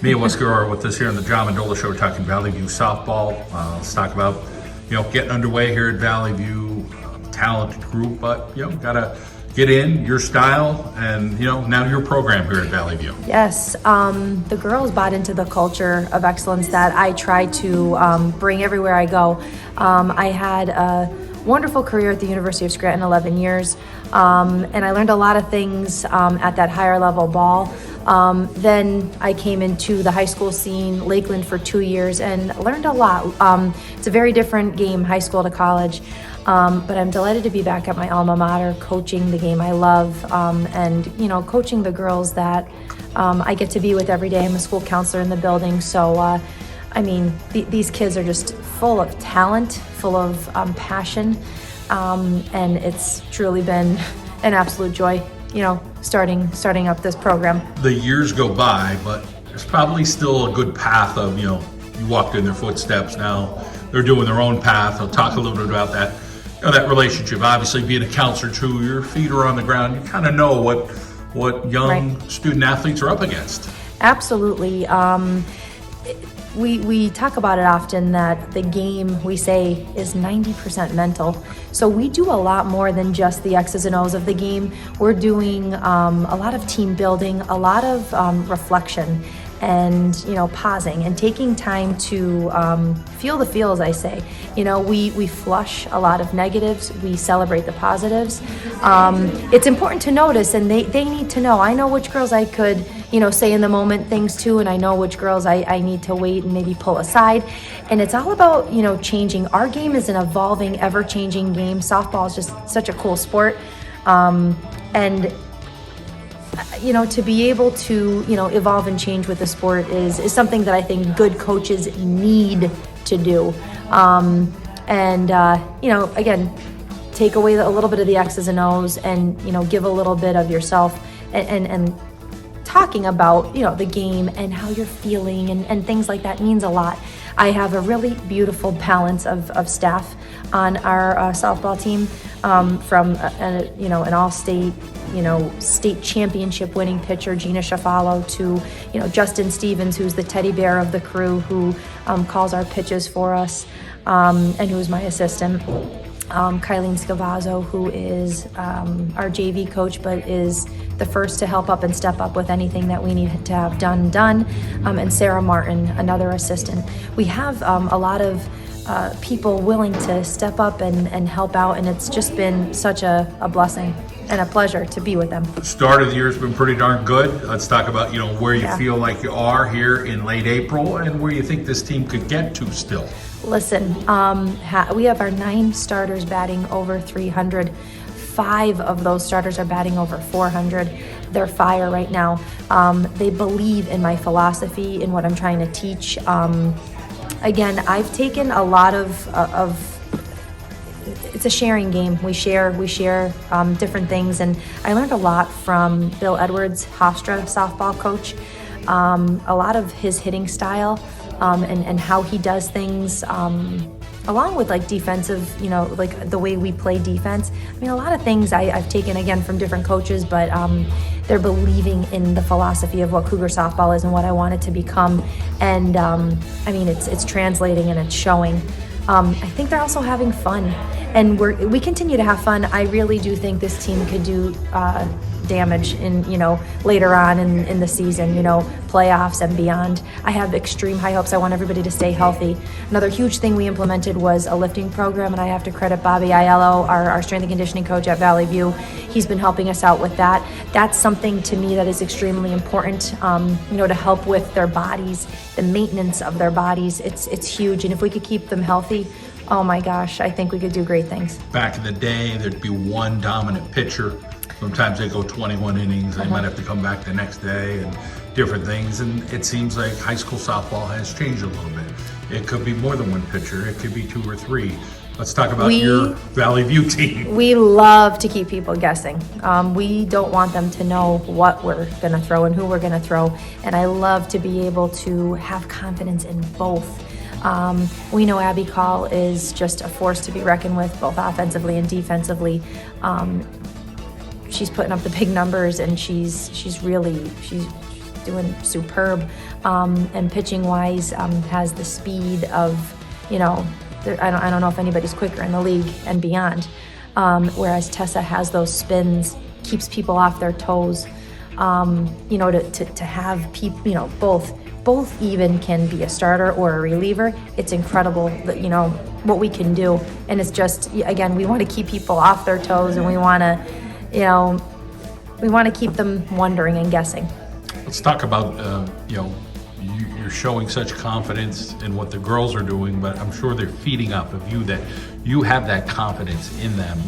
Me and Wascura are with us here on the Mendola Show, talking Valley View softball. Let's talk about, getting underway here at Valley View. Talented group, but gotta get in your style and now your program here at Valley View. Yes, the girls bought into the culture of excellence that I try to bring everywhere I go. I had a wonderful career at the University of Scranton, 11 years, and I learned a lot of things at that higher level ball. Then I came into the high school scene, Lakeland, for 2 years and learned a lot. It's a very different game, high school to college. But I'm delighted to be back at my alma mater, coaching the game I love, and coaching the girls that I get to be with every day. I'm a school counselor in the building, so these kids are just full of talent, full of passion, and it's truly been an absolute joy, starting up this program. The years go by, but there's probably still a good path of you walked in their footsteps. Now they're doing their own path. I'll talk a little bit about that. That relationship, obviously being a counselor too, your feet are on the ground. You kind of know what young student athletes are up against. Absolutely. We talk about it often that the game, we say, is 90% mental. So we do a lot more than just the X's and O's of the game. We're doing a lot of team building, a lot of reflection, and pausing and taking time to feel the feels. I say, we flush a lot of negatives, we celebrate the positives. It's important to notice, and they need to know. I know which girls I could say in the moment things to, and I know which girls I need to wait and maybe pull aside. And it's all about changing. Our game is an evolving, ever-changing game. Softball is just such a cool sport, and to be able to, evolve and change with the sport is something that I think good coaches need to do. Again, take away a little bit of the X's and O's and, give a little bit of yourself and talking about, the game and how you're feeling and things like that means a lot. I have a really beautiful balance of staff on our softball team, from an all-state, state championship winning pitcher, Gina Shafalo, to, Justin Stevens, who's the teddy bear of the crew, who calls our pitches for us, and who's my assistant. Kylene Scavazzo, who is our JV coach, but is the first to help up and step up with anything that we need to have done. And Sarah Martin, another assistant. We have a lot of people willing to step up and help out, and it's just been such a blessing and a pleasure to be with them. The start of the year has been pretty darn good. Let's talk about where you feel like you are here in late April and where you think this team could get to still. Listen, we have our 9 starters batting over 300. 5 of those starters are batting over 400. They're fire right now. They believe in my philosophy, in what I'm trying to teach. Again, I've taken a lot of it's a sharing game. We share different things, and I learned a lot from Bill Edwards, Hofstra softball coach. A lot of his hitting style, and how he does things, along with like defensive, like the way we play defense. A lot of things I've taken again from different coaches, but they're believing in the philosophy of what Cougar softball is and what I want it to become. And it's translating and it's showing. I think they're also having fun, and we continue to have fun. I really do think this team could do damage in later on in the season, playoffs and beyond. I have extreme high hopes. I want everybody to stay healthy. Another huge thing we implemented was a lifting program, and I have to credit Bobby Aiello, our strength and conditioning coach at Valley View. He's been helping us out with that. That's something to me that is extremely important, to help with their bodies, the maintenance of their bodies. It's huge, and if we could keep them healthy, oh my gosh, I think we could do great things. Back in the day, there'd be one dominant pitcher. Sometimes they go 21 innings. They might have to come back the next day and different things. And it seems like high school softball has changed a little bit. It could be more than one pitcher. It could be 2 or 3. Let's talk about your Valley View team. We love to keep people guessing. We don't want them to know what we're going to throw and who we're going to throw. And I love to be able to have confidence in both. We know Abby Call is just a force to be reckoned with, both offensively and defensively. She's putting up the big numbers, and she's doing superb, and pitching wise, has the speed of, I don't know if anybody's quicker in the league and beyond. Whereas Tessa has those spins, keeps people off their toes. To have people, both even can be a starter or a reliever. It's incredible that, what we can do. And it's just, again, we want to keep people off their toes, and we want to keep them wondering and guessing. Let's talk about, you're showing such confidence in what the girls are doing, but I'm sure they're feeding off of you, that you have that confidence in them.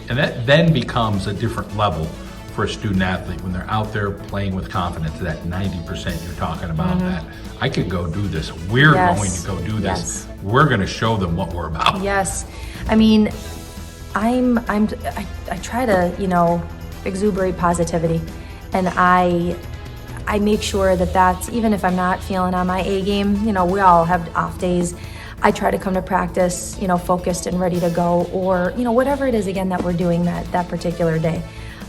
And that then becomes a different level for a student athlete when they're out there playing with confidence, that 90% you're talking about, that I could go do this. We're going to go do this. We're going to show them what we're about. Yes. I mean, I try to, exuberate positivity, and I make sure that that's, even if I'm not feeling on my A game, we all have off days. I try to come to practice, focused and ready to go, or, whatever it is, again, that we're doing that particular day.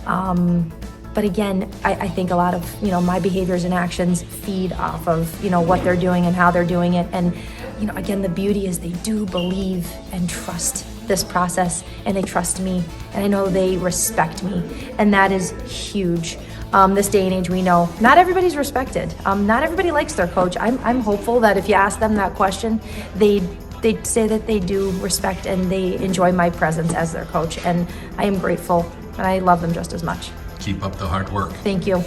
But again, I think a lot of, my behaviors and actions feed off of, what they're doing and how they're doing it. And, again, the beauty is they do believe and trust this process, and they trust me, and I know they respect me. And that is huge. This day and age, we know not everybody's respected. Not everybody likes their coach. I'm hopeful that if you ask them that question, they'd say that they do respect and they enjoy my presence as their coach. And I am grateful, and I love them just as much. Keep up the hard work. Thank you.